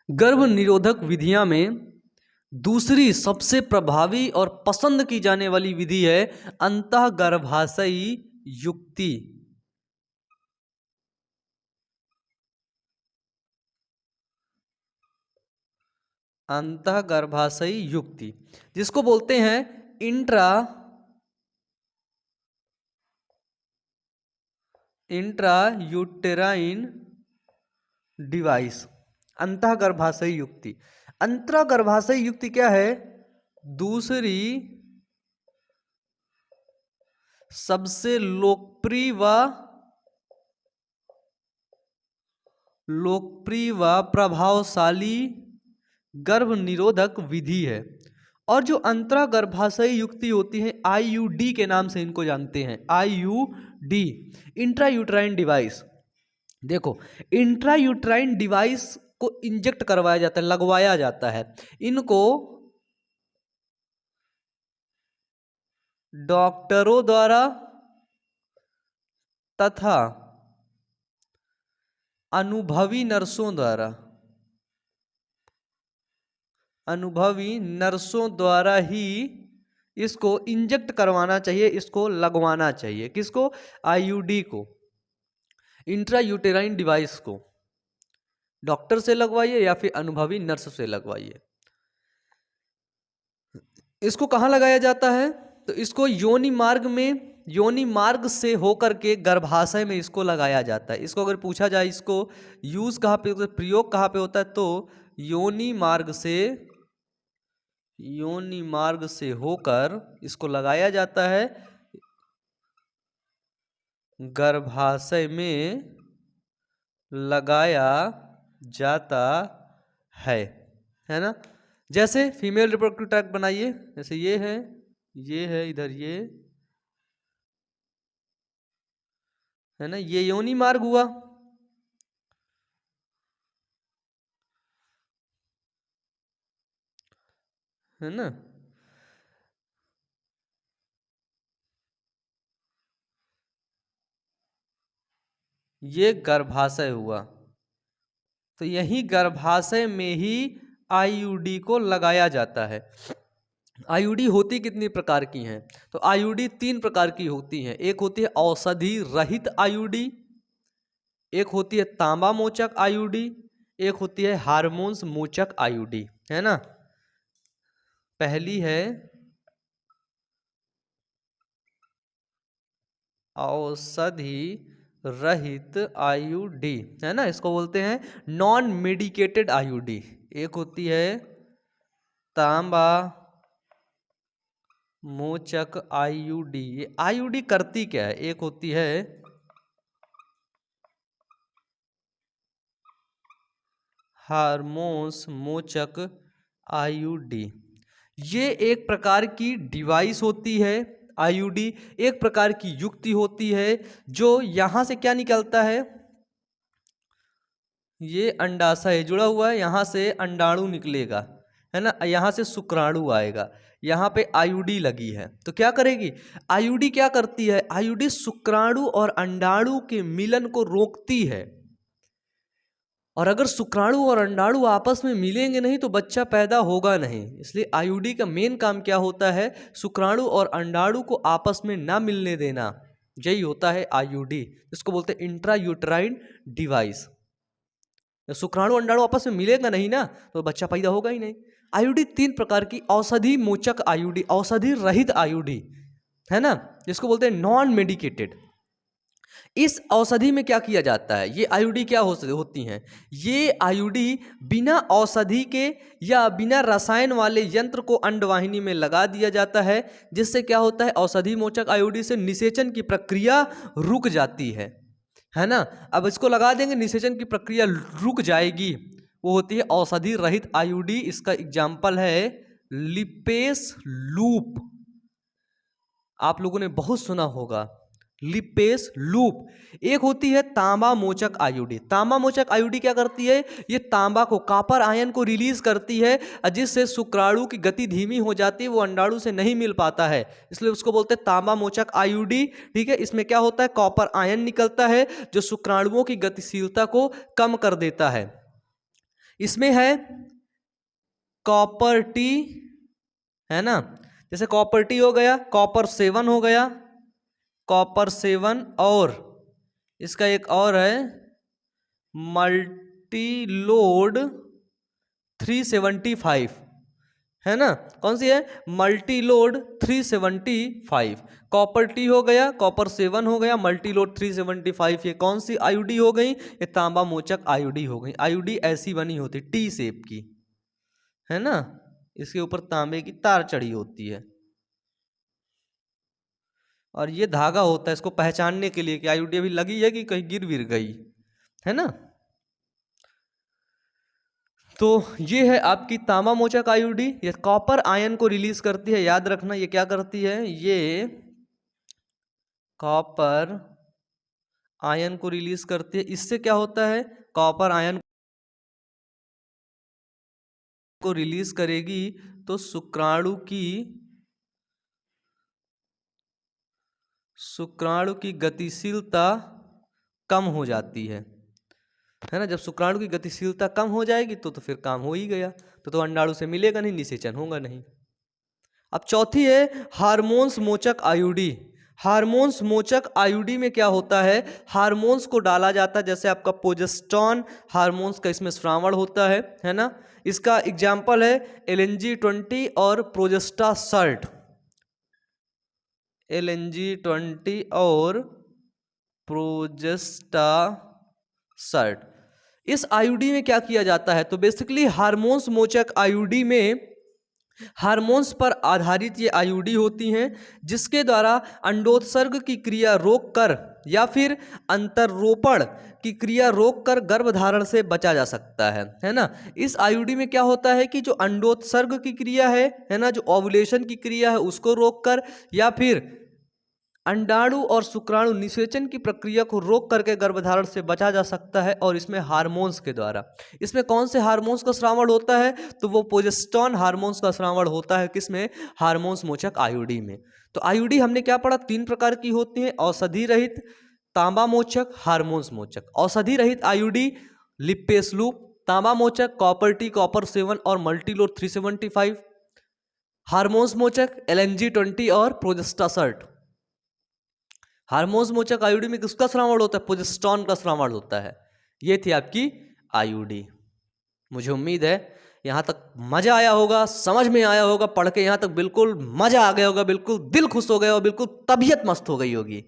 गर्भ निरोधक विधियां में दूसरी सबसे प्रभावी और पसंद की जाने वाली विधि है अंतःगर्भाशयी युक्ति। अंतःगर्भाशयी युक्ति जिसको बोलते हैं इंट्रा यूटेराइन डिवाइस। अंतःगर्भाशयी युक्ति, अंतःगर्भाशयी युक्ति क्या है? दूसरी सबसे लोकप्रिय व प्रभावशाली गर्भ निरोधक विधि है। और जो अंतःगर्भाशयी युक्ति होती है आईयूडी के नाम से इनको जानते हैं, आईयूडी, इंट्रायूट्राइन डिवाइस। देखो, इंट्रायूट्राइन डिवाइस को इंजेक्ट करवाया जाता है, लगवाया जाता है। इनको डॉक्टरों द्वारा तथा अनुभवी नर्सों द्वारा ही इसको इंजेक्ट करवाना चाहिए, इसको लगवाना चाहिए। किसको? आईयूडी को, इंट्रायूटेराइन डिवाइस को। डॉक्टर से लगवाइए या फिर अनुभवी नर्स से लगवाइए। इसको कहाँ लगाया जाता है? तो इसको योनि मार्ग से होकर के गर्भाशय में इसको लगाया जाता है। इसको अगर पूछा जाए इसको यूज कहाँ पे, प्रयोग कहाँ पे होता है, तो योनि मार्ग से होकर इसको लगाया जाता है, गर्भाशय में लगाया जाता है ना। जैसे फीमेल रिप्रोडक्टिव ट्रैक्ट बनाइए, जैसे ये है इधर, ये है ना, ये योनि मार्ग हुआ, है ना। ये गर्भाशय हुआ, तो यही गर्भाशय में ही आईयूडी को लगाया जाता है। आईयूडी होती कितनी प्रकार की हैं? तो आईयूडी 3 प्रकार की होती हैं। एक होती है औषधि रहित आईयूडी, एक होती है तांबा मोचक आईयूडी, एक होती है हार्मोन्स मोचक आईयूडी, है ना। पहली है औषधि रहित आईयूडी, है ना, इसको बोलते हैं नॉन मेडिकेटेड आईयूडी। एक होती है तांबा मोचक आईयूडी। ये आईयूडी करती क्या है? एक होती है हार्मोन्स मोचक आईयूडी। ये एक प्रकार की डिवाइस होती है। आईयूडी एक प्रकार की युक्ति होती है जो यहां से क्या निकलता है, ये अंडाशय जुड़ा हुआ है, यहां से अंडाणु निकलेगा, है ना, यहां से शुक्राणु आएगा, यहां पे आईयूडी लगी है। तो क्या करेगी आईयूडी? क्या करती है आईयूडी? शुक्राणु और अंडाणु के मिलन को रोकती है। और अगर शुक्राणु और अंडाणु आपस में मिलेंगे नहीं तो बच्चा पैदा होगा नहीं। इसलिए आईयूडी का मेन काम क्या होता है? शुक्राणु और अंडाणु को आपस में ना मिलने देना, यही होता है आईयूडी, इसको बोलते हैं इंट्रायूट्राइन डिवाइस। शुक्राणु अंडाणु आपस में मिलेगा नहीं ना तो बच्चा पैदा होगा ही नहीं। आईयूडी 3 प्रकार की, औषधि मोचक आईयूडी, औषधि रहित आईयूडी, है ना, जिसको बोलते हैं नॉन मेडिकेटेड। इस औषधि में क्या किया जाता है? ये आईयूडी क्या होती हैं? ये आईयूडी बिना औषधि के या बिना रसायन वाले यंत्र को अंडवाहिनी में लगा दिया जाता है, जिससे क्या होता है औषधि मोचक आईयूडी से निषेचन की प्रक्रिया रुक जाती है ना। अब इसको लगा देंगे, निषेचन की प्रक्रिया रुक जाएगी, वो होती है औषधि रहित आईयूडी। इसका एग्जाम्पल है लिपेस लूप, आप लोगों ने बहुत सुना होगा लिपेस लूप। एक होती है तांबा मोचक आईयूडी। तांबा मोचक आईयूडी क्या करती है? ये तांबा को, कॉपर आयन को रिलीज करती है, जिससे शुक्राणु की गति धीमी हो जाती है, वो अंडाणु से नहीं मिल पाता है, इसलिए उसको बोलते हैं तांबा मोचक आईयूडी। ठीक है, इसमें क्या होता है? कॉपर आयन निकलता है जो शुक्राणुओं की गतिशीलता को कम कर देता है। इसमें है कॉपर टी, है ना, जैसे कॉपर टी हो गया, कॉपर 7 हो गया, कॉपर 7, और इसका एक और है मल्टीलोड 375, है ना, कौन सी है, मल्टीलोड 375। कॉपर टी हो गया, कॉपर 7 हो गया, मल्टीलोड 375, ये कौन सी आईयूडी हो गई, ये तांबा मोचक आईयूडी हो गई। आईयूडी ऐसी बनी होती टी शेप की, है ना, इसके ऊपर तांबे की तार चढ़ी होती है और ये धागा होता है इसको पहचानने के लिए कि आईयूडी अभी लगी है कि कहीं गिर विर गई, है ना। तो ये है आपकी तांबा मोचक आईयूडी, ये कॉपर आयन को रिलीज करती है, याद रखना ये क्या करती है, ये कॉपर आयन को रिलीज करती है। इससे क्या होता है, कॉपर आयन को रिलीज करेगी तो शुक्राणु की गतिशीलता कम हो जाती है ना। जब शुक्राणु की गतिशीलता कम हो जाएगी तो फिर काम हो ही गया, तो अंडाणु से मिलेगा नहीं, निषेचन होगा नहीं। अब चौथी है हार्मोन्स मोचक आईयूडी। हार्मोन्स मोचक आईयूडी में क्या होता है, हार्मोन्स को डाला जाता है, जैसे आपका प्रोजेस्टेरॉन हार्मोन्स का इसमें श्रावण होता है ना। इसका एग्जाम्पल है LNG-20 और प्रोजेस्टासर्ट, LNG-20 और प्रोजेस्टासर्ट। इस आईयूडी में क्या किया जाता है, तो बेसिकली हार्मोन्स मोचक आईयूडी में हार्मोन्स पर आधारित ये आईयूडी होती हैं, जिसके द्वारा अंडोत्सर्ग की क्रिया रोककर या फिर अंतरोपण की क्रिया रोककर गर्भधारण से बचा जा सकता है ना। इस आईयूडी में क्या होता है कि जो अंडोत्सर्ग की क्रिया है ना, जो ओव्यूलेशन की क्रिया है उसको रोककर या फिर अंडाणु और शुक्राणु निषेचन की प्रक्रिया को रोक करके गर्भधारण से बचा जा सकता है, और इसमें हार्मोन्स के द्वारा। इसमें कौन से हार्मोन्स का श्रावण होता है, तो वो प्रोजेस्टेरॉन हार्मोन्स का श्रावण होता है, किसमें, हार्मोन्स मोचक आईयूडी में। तो आईयूडी हमने क्या पढ़ा, 3 प्रकार की होती हैं, औषधि रहित, तांबा मोचक, हार्मोन्स मोचक। औषधि रहित आईयूडी लिपेस लूप, तांबा मोचक कॉपर टी, कॉपर 7 और मल्टीलोड 375। हार्मोन्स मोचक LNG-20 और प्रोजेस्टासर्ट। हार्मोन्स मोचक आईयूडी में किसका श्रावण होता है, प्रोजेस्टेरॉन का श्रावण होता है। ये थी आपकी आईयूडी। मुझे उम्मीद है यहाँ तक मजा आया होगा, समझ में आया होगा, पढ़ के यहाँ तक बिल्कुल मजा आ गया होगा, बिल्कुल दिल खुश हो गया और बिल्कुल तबीयत मस्त हो गई होगी।